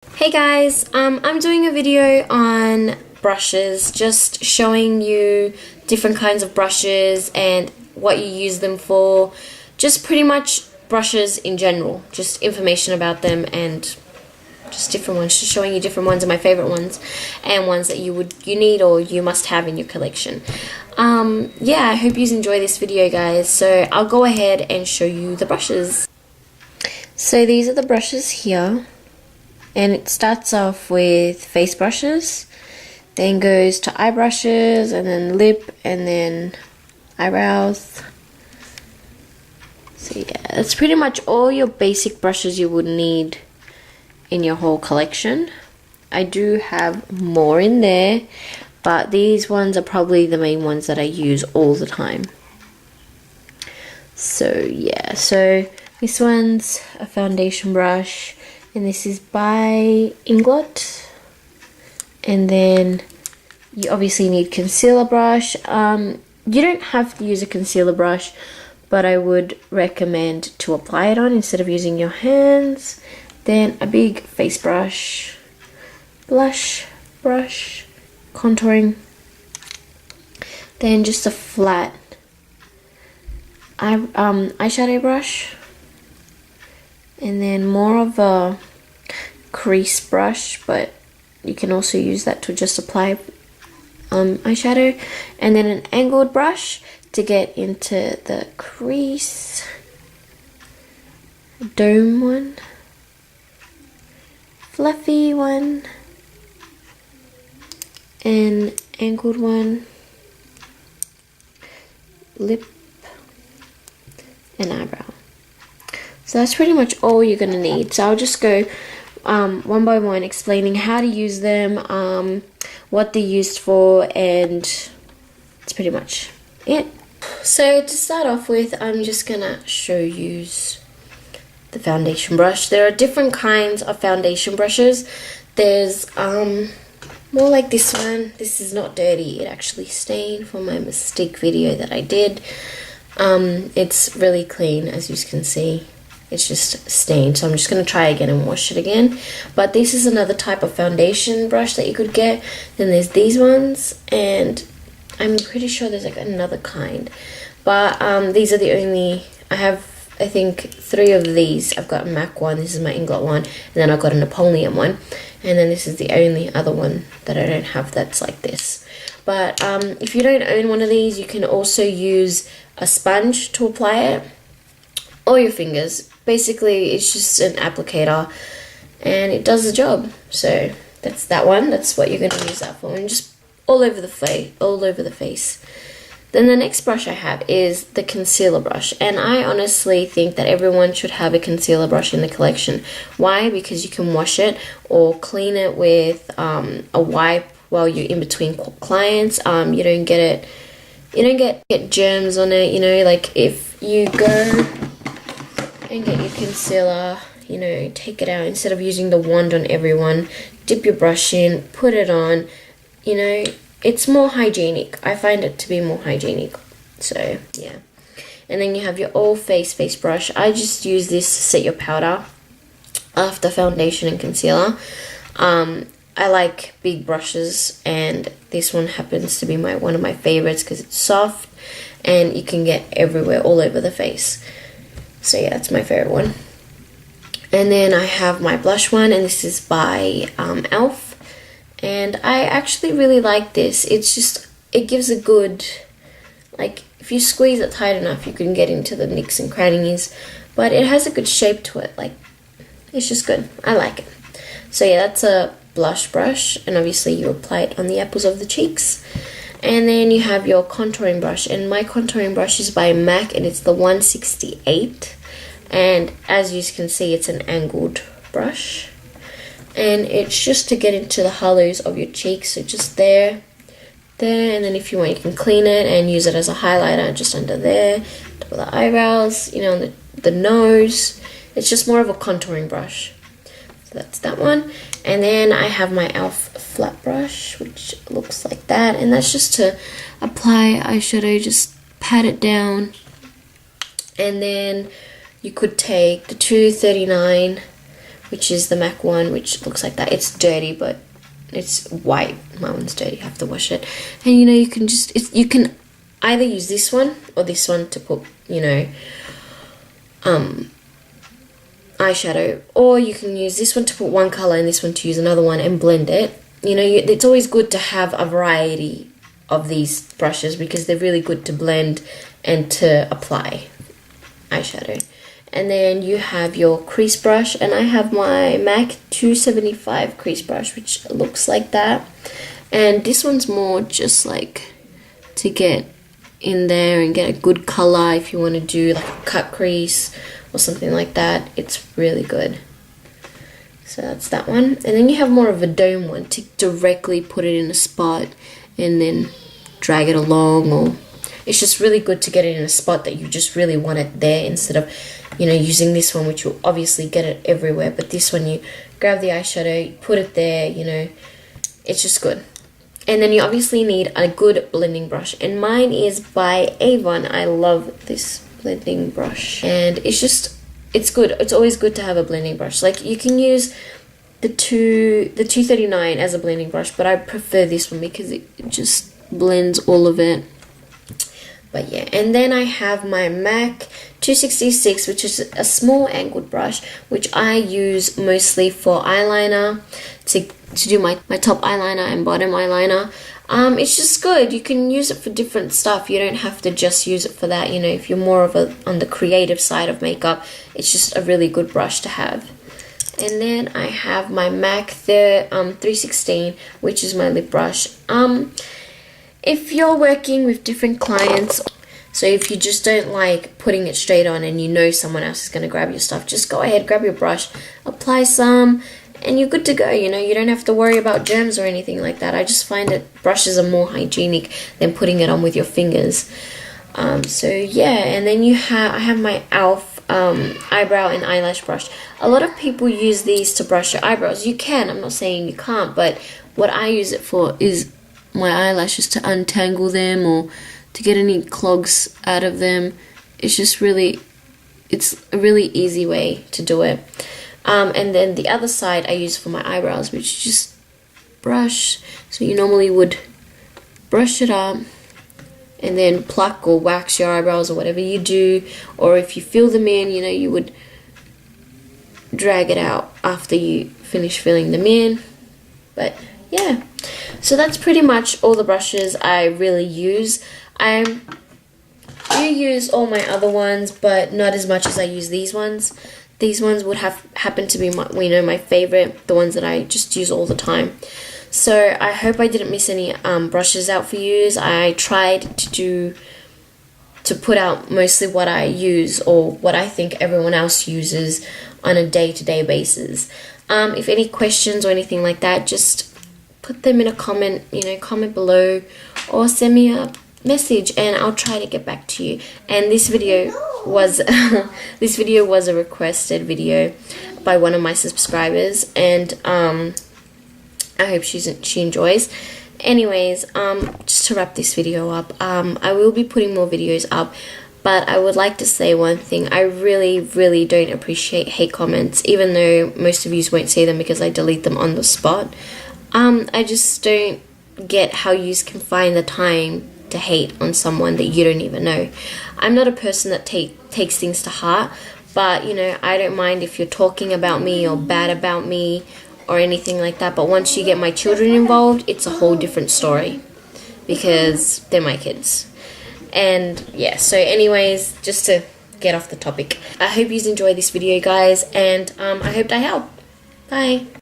Hey guys, I'm doing a video on brushes, just showing you different kinds of brushes and what you use them for, just pretty much brushes in general, just information about them and just different ones, just showing you different ones of my favorite ones and ones that you need or you must have in your collection. Yeah, I hope you enjoy this video guys, so I'll go ahead and show you the brushes. So these are the brushes here. And it starts off with face brushes, then goes to eye brushes, and then lip, and then eyebrows. So yeah, that's pretty much all your basic brushes you would need in your whole collection. I do have more in there, but these ones are probably the main ones that I use all the time. So yeah, so this one's a foundation brush. And this is by Inglot. And then you obviously need concealer brush. You don't have to use a concealer brush, but I would recommend to apply it on instead of using your hands. Then a big face brush, blush brush, contouring. Then just a flat eyeshadow brush. And then more of a crease brush, but you can also use that to just apply eyeshadow. And then an angled brush to get into the crease. A dome one. Fluffy one. An angled one. Lip. And eyebrow. So that's pretty much all you're going to need. So I'll just go one by one explaining how to use them, what they're used for, and that's pretty much it. So to start off with, I'm just going to show you the foundation brush. There are different kinds of foundation brushes. There's more like this one. This is not dirty. It actually stained from my mistake video that I did. It's really clean, as you can see. It's just stained, so I'm just going to try again and wash it again. But this is another type of foundation brush that you could get. Then there's these ones, and I'm pretty sure there's like another kind. But these are the only, I have I think 3 of these. I've got a MAC one, this is my Inglot one, and then I've got a Napoleon one. And then this is the only other one that I don't have that's like this. But if you don't own one of these, you can also use a sponge to apply it. Or your fingers. Basically, it's just an applicator and it does the job. So that's that one. That's what you're going to use that for, and just all over the face. Then the next brush I have is the concealer brush, and I honestly think that everyone should have a concealer brush in the collection. Why? Because you can wash it or clean it with a wipe while you're in between clients. You don't get germs on it. You know, like if you go and get your concealer, you know, take it out instead of using the wand on everyone, dip your brush in, put it on, you know, it's more hygienic. I find it to be more hygienic. So yeah. And then you have your all face brush. I just use this to set your powder after foundation and concealer. I like big brushes, and this one happens to be one of my favorites because it's soft and you can get everywhere, all over the face. So yeah, that's my favorite one. And then I have my blush one, and this is by e.l.f. And I actually really like this. It gives a good, like, if you squeeze it tight enough, you can get into the nooks and crannies. But it has a good shape to it. Like, it's just good. I like it. So yeah, that's a blush brush, and obviously you apply it on the apples of the cheeks. And then you have your contouring brush, and my contouring brush is by MAC, and it's the 168. And as you can see, it's an angled brush, and it's just to get into the hollows of your cheeks. So just there, and then if you want, you can clean it and use it as a highlighter just under there, top of the eyebrows, you know, the nose. It's just more of a contouring brush. So that's that one. And then I have my e.l.f. flat brush, which looks like that, and that's just to apply eyeshadow, just pat it down. And then you could take the 239 which is the MAC one, which looks like that. It's dirty, but it's white. My one's dirty, I have to wash it. And you know, you can just, you can either use this one or this one to put, you know, eyeshadow, or you can use this one to put one color and this one to use another one and blend it. You know, it's always good to have a variety of these brushes because they're really good to blend and to apply eyeshadow. And then you have your crease brush, and I have my MAC 275 crease brush, which looks like that. And this one's more just like to get in there and get a good color if you want to do like a cut crease or something like that. It's really good. So that's that one. And then you have more of a dome one to directly put it in a spot and then drag it along, or it's just really good to get it in a spot that you just really want it there, instead of, you know, using this one, which will obviously get it everywhere. But this one, you grab the eyeshadow, you put it there, you know, it's just good. And then you obviously need a good blending brush, and mine is by Avon. I love this blending brush, and it's good. It's always good to have a blending brush. Like, you can use the 239 as a blending brush, but I prefer this one because it just blends all of it. But yeah, and then I have my MAC 266, which is a small angled brush, which I use mostly for eyeliner, to do my top eyeliner and bottom eyeliner. It's just good. You can use it for different stuff. You don't have to just use it for that. You know, if you're more of on the creative side of makeup, it's just a really good brush to have. And then I have my MAC 316, which is my lip brush. If you're working with different clients, so if you just don't like putting it straight on and you know someone else is going to grab your stuff, just go ahead, grab your brush, apply some, and you're good to go. You know, you don't have to worry about germs or anything like that. I just find that brushes are more hygienic than putting it on with your fingers. So yeah, and then I have my e.l.f. eyebrow and eyelash brush. A lot of people use these to brush your eyebrows. You can, I'm not saying you can't, but what I use it for is my eyelashes, to untangle them or to get any clogs out of them. It's just really, it's a really easy way to do it. And then the other side I use for my eyebrows, which is just brush. So you normally would brush it up and then pluck or wax your eyebrows or whatever you do, or if you fill them in, you know, you would drag it out after you finish filling them in. But yeah, so that's pretty much all the brushes I really use. I do use all my other ones, but not as much as I use these ones. These ones would happen to be my favorite, the ones that I just use all the time. So I hope I didn't miss any brushes out for you. I tried to put out mostly what I use or what I think everyone else uses on a day-to-day basis. If any questions or anything like that, just put them in a comment, you know, comment below, or send me a message and I'll try to get back to you. And this video was a requested video by one of my subscribers, and I hope she enjoys. Anyways, just to wrap this video up, I will be putting more videos up, but I would like to say one thing. I really don't appreciate hate comments, even though most of you won't see them because I delete them on the spot. I just don't get how you can find the time to hate on someone that you don't even know. I'm not a person that takes things to heart, but you know, I don't mind if you're talking about me or bad about me or anything like that. But once you get my children involved, it's a whole different story because they're my kids. And yeah, so anyways, just to get off the topic, I hope you enjoyed this video, guys, and I hope I helped. Bye.